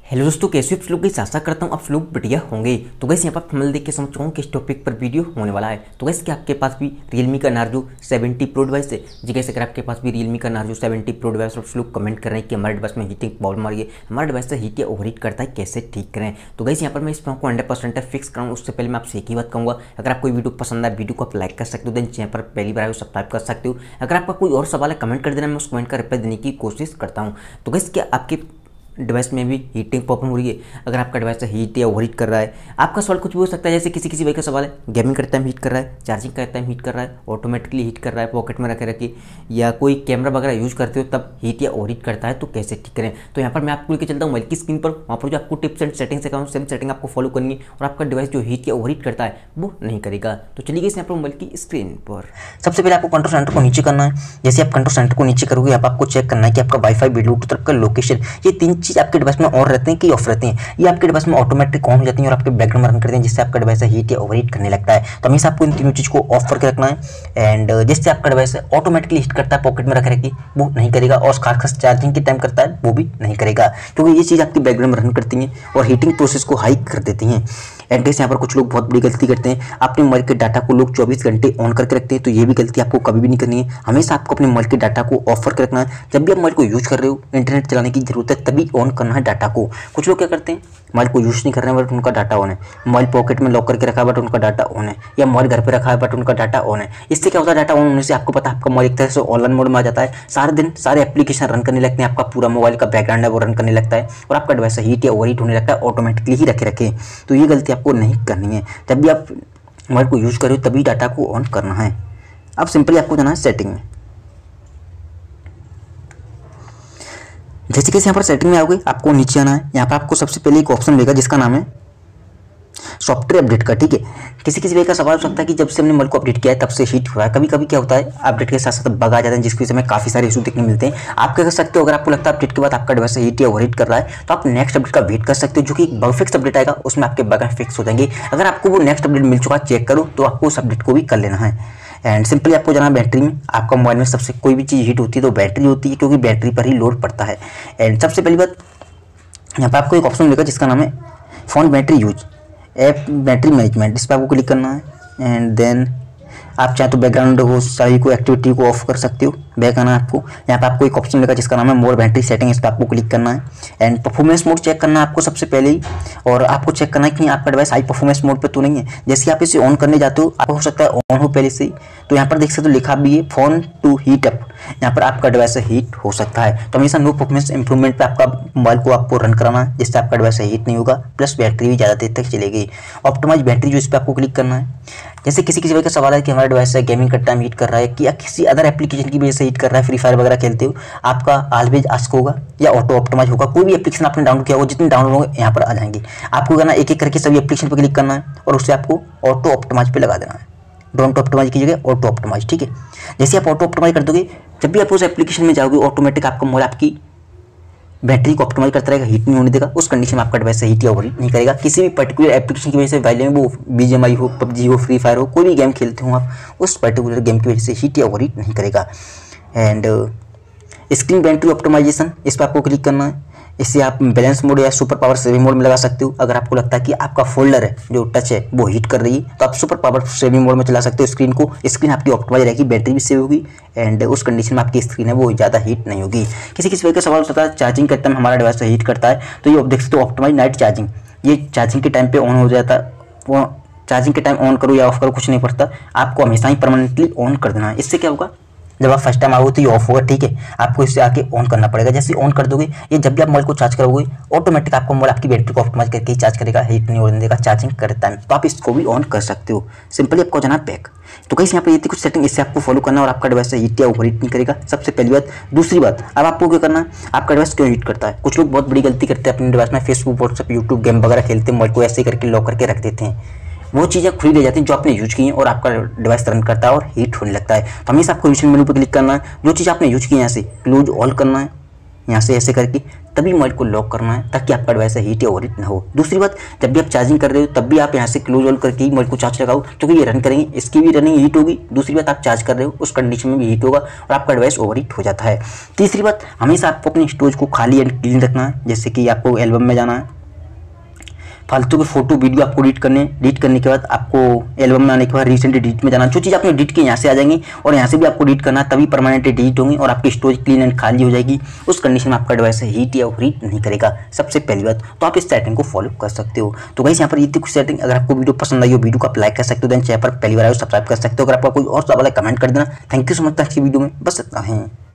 Hello दोस्तों, कैसे हो आप लोग? गाइस आशा करता हूँ आप लोग बढ़िया होंगे। तो गाइस यहाँ पर थंबनेल देख के समझ चुका हूँ कि इस टॉपिक पर वीडियो होने वाला है। तो गाइस क्या आपके पास भी Realme का Narzo 70 Pro डिवाइस है? जी गाइस, अगर आपके पास भी Realme का Narzo 70 Pro डिवाइस और आप लोग कमेंट कर रहे हैं कि हमारे डिवाइस में हीटिंग प्रॉब्लम आ रही है, हमारा डिवाइस से हीट या ओवरहीट करता है, कैसे ठीक करें? तो गाइस यहाँ पर मैं इस पर आपको 100% फिक्स कराऊँ उससे पहले मैं आपसे एक ही बात कहूँगा, अगर आपको वीडियो पसंद आए वीडियो को आप लाइक कर सकते हो, देन चैनल पर पहली बार आए सब्सक्राइब कर सकते हो। अगर आपका कोई और सवाल है कमेंट कर देना, मैं उस कमेंट का रिप्लाई देने की कोशिश करता हूँ। तो गाइस क्या आपके डिवाइस में भी हीटिंग प्रॉब्लम हो रही है? अगर आपका डिवाइस हीट या ओवरहीट कर रहा है, आपका सवाल कुछ भी हो सकता है, जैसे किसी भाई का सवाल है गेमिंग करते टाइम हीट कर रहा है, चार्जिंग करते टाइम हीट कर रहा है, ऑटोमेटिकली हीट कर रहा है पॉकेट में रखे या कोई कैमरा वगैरह यूज करते हो तब हीट या ओवरहीट करता है, तो कैसे ठीक करें? तो यहाँ पर मैं आपको लेकर चलता हूँ मोबाइल की स्क्रीन पर, वहाँ पर जो आपको टिप्स एंड सेटिंग्स है सेम सेटिंग आपको फॉलो करनी है और आपका डिवाइस जो हीट या ओवरहीट करता है वो नहीं करेगा। तो चलिए यहाँ पर मोबाइल की स्क्रीन पर सबसे पहले आपको कंट्रोल सेंटर को नीचे करना है। जैसे आप कंट्रोल सेंटर को नीचे करोगे आपको चेक करना है कि आपका वाईफाई, ब्लूटूथ, आपका लोकेशन, ये तीन चीज आपके डिवाइस में ऑन रहते हैं कि ऑफ रहते हैं। ये आपके डिवाइस में ऑटोमेटिक ऑन हो जाती है और आपके बैकग्राउंड में रन करते हैं, जिससे आपका डिवाइस हीट या ओवरहीट करने लगता है। तो हमेशा आपको इन तीनों चीज को ऑफ करके रखना है। एंड जिससे आपका डिवाइस ऑटोमेटिकली हीट करता है पॉकेट में रखे वो नहीं करेगा, और खास चार्जिंग के टाइम करता है वो भी नहीं करेगा, क्योंकि ये चीज आपकी बैकग्राउंड में रन करती हैं और हीटिंग प्रोसेस को हाई कर देती हैं। एंड गाइस यहाँ पर कुछ लोग बहुत बड़ी गलती करते हैं, अपने मोबाइल के डाटा को लोग 24 घंटे ऑन करके रखते हैं। तो ये भी गलती आपको कभी भी नहीं करनी है। हमेशा आपको अपने मोबाइल के डाटा को ऑफ करके रखना है। जब भी आप मोबाइल को यूज कर रहे हो, इंटरनेट चलाने की जरूरत है, तभी ऑन करना है डाटा को। कुछ लोग क्या करते हैं, मोबाइल को यूज नहीं कर रहे हैं बट उनका डाटा ऑन है, मोबाइल पॉकेट में लॉक करके रखा है बट उनका डाटा ऑन है, या मोबाइल घर पे रखा है बट उनका डाटा ऑन है। इससे क्या होता है, डाटा ऑन होने से आपको पता है आपका मोबाइल एक तरह से ऑनलाइन मोड में आ जाता है। सारे दिन सारे एप्लीकेशन रन करने लगते हैं, आपका पूरा मोबाइल का बैकग्राउंड है वो रन करने लगता है और आपका डिवाइस हीट या ओवरहीट होने लगता है ऑटोमेटिकली ही रखे। तो ये गलती आपको नहीं करनी है। जब भी आप मोबाइल को यूज करो तभी डाटा को ऑन करना है। अब सिंपली आपको जाना है सेटिंग में। जैसे कि यहाँ पर सेटिंग में आओगे आपको नीचे आना है। यहाँ पर आपको सबसे पहले एक ऑप्शन मिलेगा जिसका नाम है सॉफ्टवेयर अपडेट का। ठीक है, किसी वे का सवाल हो सकता है कि जब से हमने मोबाइल को अपडेट किया है तब से हीट हुआ है। कभी कभी क्या होता है, अपडेट के साथ साथ बग आ जाते हैं जिसकी वजह से हमें काफी सारे इशू देखने मिलते हैं। आप क्या कर सकते हो, अगर आपको लगता है अपडेट के बाद आपका डिवाइस हीट या ओवरहीट कर रहा है तो आप नेक्स्ट अपडेट का वेट कर सकते हो, जो कि एक बग फिक्स अपडेट आएगा, उसमें आपके बग फिक्स हो जाएंगे। अगर आपको वो नेक्स्ट अपडेट मिल चुका चेक करो तो आपको उस अपडेट को भी कर लेना है। एंड सिंपली आपको जाना बैटरी में। आपका मोबाइल में सबसे कोई भी चीज़ हीट होती है तो बैटरी होती है, क्योंकि बैटरी पर ही लोड पड़ता है। एंड सबसे पहली बात, यहाँ पर आपको एक ऑप्शन मिलेगा जिसका नाम है phone battery use app battery management. इस पर आपको क्लिक करना है। एंड देन आप चाहे तो बैकग्राउंड हो सारी को एक्टिविटी को ऑफ कर सकते हो। बैक आना है आपको, यहाँ पे आपको एक ऑप्शन मिलेगा जिसका नाम है मोर बैटरी सेटिंग। इस पर आपको क्लिक करना है। एंड परफॉर्मेंस मोड चेक करना है आपको सबसे पहले ही, और आपको चेक करना है कि आपका डिवाइस हाई परफॉर्मेंस मोड पे तो नहीं है। जैसे आप इसे ऑन करने जाते हो, आपको हो सकता है ऑन हो पहले से ही, तो यहाँ पर देख सकते हो लिखा भी है फोन टू हीट अप। यहाँ पर आपका डिवाइस हीट हो सकता है। तो हमेशा नो परफॉर्मेंस इंप्रूवमेंट पे आपका मोबाइल को आपको रन कराना है, जिससे आपका डिवाइस हीट नहीं होगा, प्लस बैटरी भी ज़्यादा देर तक चलेगी। ऑप्टिमाइज बैटरी जो, इस पर आपको क्लिक करना है। जैसे किसी वजह का सवाल है कि हमारा डिवाइस गेमिंग करते टाइम हीट कर रहा है कि या किसी अदर एप्लीकेशन की वजह से हीट कर रहा है, फ्री फायर वगैरह खेलते हो, आपका ऑलवेज आस्क होगा या ऑटो ऑप्टिमाइज होगा। कोई भी एप्लीकेशन आपने डाउनलोड किया होगा, जितने डाउनलोड होंगे यहाँ पर आ जाएंगे। आपको करना एक एक करके सभी एप्लीकेशन पर क्लिक करना है और उससे आपको ऑटो ऑप्टिमाइज पे लगा देना है। डोंट ऑप्टिमाइज की जगह ऑटो ऑप्टिमाइज। ठीक है, जैसे आप ऑटो ऑप्टिमाइज कर दोगे, जब भी आप उस एप्लीकेशन में जाओगे ऑटोमेटिक आपका मोबाइल आपकी बैटरी को ऑप्टिमाइज करता रहेगा, हीट नहीं होने देगा। उस कंडीशन में आपका डिवाइस हीट या ओवरहीट नहीं करेगा। किसी भी पर्टिकुलर एप्लीकेशन की वजह से वाले में वो BGMI हो, PUBG हो, फ्री फायर हो, कोई भी गेम खेलते हो आप, उस पर्टिकुलर गेम की वजह से हीट या ओवरहीट नहीं करेगा। एंड स्क्रीन बैटरी ऑप्टिमाइजेशन, इस पर आपको क्लिक करना है। इससे आप बैलेंस मोड या सुपर पावर सेविंग मोड में लगा सकते हो। अगर आपको लगता है कि आपका फोल्डर है जो टच है वो हीट कर रही है, तो आप सुपर पावर सेविंग मोड में चला सकते हो स्क्रीन को। स्क्रीन आपकी ऑप्टिमाइज रहेगी, बैटरी भी सेव होगी, एंड उस कंडीशन में आपकी स्क्रीन है वो ज़्यादा हीट नहीं होगी। किसी वजह का सवाल होता है चार्जिंग करते टाइम हमारा डिवाइस हीट करता है, तो ये देख सकते हो ऑप्टिमाइज नाइट चार्जिंग। ये चार्जिंग के टाइम पे ऑन हो जाता है। वो चार्जिंग के टाइम ऑन करो या ऑफ करो कुछ नहीं पड़ता, आपको हमेशा ही परमानेंटली ऑन कर देना है। इससे क्या होगा, जब आप फर्स्ट टाइम आओगे तो ये ऑफ होगा। ठीक है, आपको इससे आके ऑन करना पड़ेगा। जैसे ऑन कर दोगे, ये जब भी आप मोबाइल को चार्ज करोगे ऑटोमेटिक आपको मोबाइल आपकी बैटरी को ऑप्टिमाइज करके ही चार्ज करेगा, हीट नहीं होने देगा चार्जिंग करते टाइम। तो आप इसको भी ऑन कर सकते हो। सिंपली आपको जाना बैक। तो गाइस यहाँ पे ये थी कुछ सेटिंग, इससे आपको फॉलो करना और आपका डिवाइस हीट या ओवरहीट नहीं करेगा। सबसे पहली बात। दूसरी बात, अब आपको क्या करना है, आपका डिवाइस क्यों हीट करता है। कुछ लोग बहुत बड़ी गलती करते हैं, अपने डिवाइस में फेसबुक, व्हाट्सएप, यूट्यूब, गेम वगैरह खेलते हैं, मोबाइल को ऐसे करके लॉक करके रख देते हैं। वो चीज़ें खुली रह जाती हैं जो आपने यूज की हैं और आपका डिवाइस रन करता है और हीट होने लगता है। तो हमेशा आपको यूज मेनू पर क्लिक करना है, जो चीज़ आपने यूज की है यहाँ से क्लोज ऑल करना है, यहाँ से ऐसे करके तभी मोबाइल को लॉक करना है ताकि आपका डिवाइस हीट या ओवरहीट ना हो। दूसरी बात, जब भी आप चार्जिंग कर रहे हो तब भी आप यहाँ से क्लोज ऑल करके ही मोबाइल को चार्ज लगाओ, क्योंकि ये रन करेंगे, इसकी भी रनिंग हीट होगी। दूसरी बात, आप चार्ज कर रहे हो उस कंडीशन में भी हीट होगा और आपका डिवाइस ओवरहीट हो जाता है। तीसरी बात, हमेशा आपको अपनी स्टोरेज को खाली एंड क्लीन रखना है। जैसे कि आपको एल्बम में जाना है, फालतू के फोटो वीडियो आपको डिलीट करने के बाद आपको एल्बम में आने के बाद रिसेंट डिलीट में जाना। जो चीज़ आपने डिलीट की यहाँ से आ जाएंगी और यहाँ से भी आपको डिलीट करना, तभी परमानेंटली डिलीट होंगी और आपकी स्टोरेज क्लीन एंड खाली हो जाएगी। उस कंडीशन में आपका डिवाइस हीट या ओवरहीट नहीं करेगा। सबसे पहली बात तो आप इस सेटिंग को फॉलो कर सकते हो। तो गाइस यहाँ पर ये थी कुछ सेटिंग। अगर आपको वीडियो पसंद आई हो, वीडियो को आप लाइक कर सकते हो, देन चैनल पर पहली बार आए हो सब्सक्राइब कर सकते हो। अगर आपका कोई और सवाल है कमेंट कर देना। Thank you so much. आज की वीडियो में बस इतना है।